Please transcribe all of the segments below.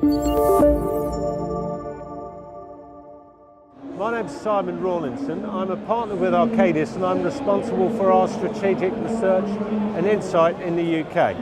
My name's Simon Rawlinson. I'm a partner with Arcadis and I'm responsible for our strategic research and insight in the UK.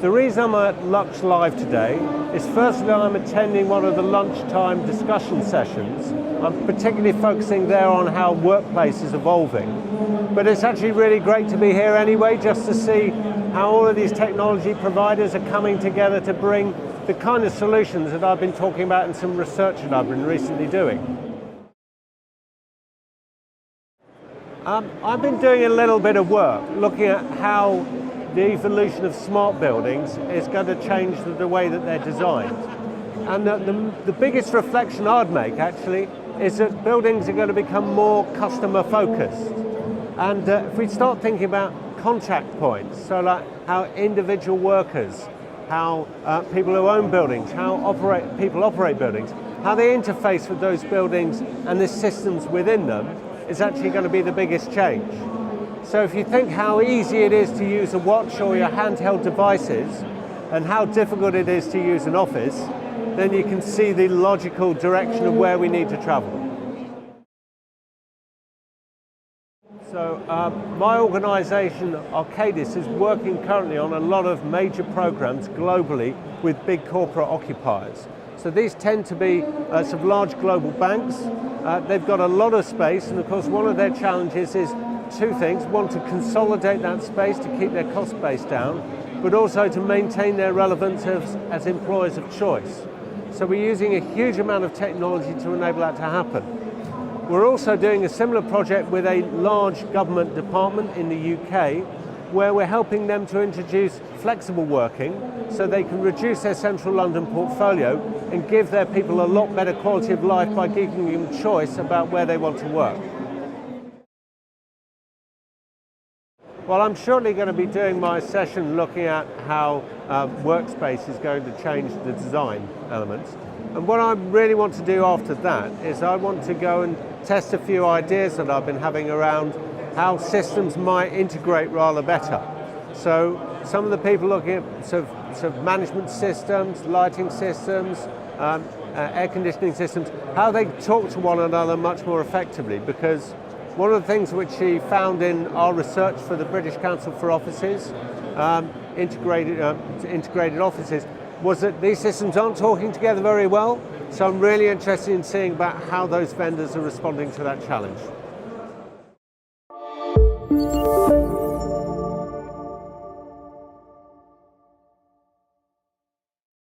The reason I'm at LuxLive today is firstly I'm attending one of the lunchtime discussion sessions. I'm particularly focusing there on how workplace is evolving. But it's actually really great to be here anyway, just to see how all of these technology providers are coming together to bring the kind of solutions that I've been talking about in some research that I've been recently doing. I've been doing a little bit of work looking at how the evolution of smart buildings is going to change the way that they're designed. And the biggest reflection I'd make actually is that buildings are going to become more customer focused. And if we start thinking about contact points, so like how individual workers, how people who own buildings, how people operate buildings, how they interface with those buildings and the systems within them is actually going to be the biggest change. So if you think how easy it is to use a watch or your handheld devices and how difficult it is to use an office, then you can see the logical direction of where we need to travel. So my organisation, Arcadis, is working currently on a lot of major programs globally with big corporate occupiers. So these tend to be some large global banks. They've got a lot of space, and of course one of their challenges is two things. One, to consolidate that space to keep their cost base down, but also to maintain their relevance as employers of choice. So we're using a huge amount of technology to enable that to happen. We're also doing a similar project with a large government department in the UK where we're helping them to introduce flexible working so they can reduce their central London portfolio and give their people a lot better quality of life by giving them choice about where they want to work. Well, I'm shortly going to be doing my session looking at how workspace is going to change the design elements. And what I really want to do after that is I want to go and test a few ideas that I've been having around how systems might integrate rather better. So some of the people looking at sort of management systems, lighting systems, air conditioning systems, how they talk to one another much more effectively, because one of the things which she found in our research for the British Council for Offices, integrated offices, was that these systems aren't talking together very well. So I'm really interested in seeing about how those vendors are responding to that challenge.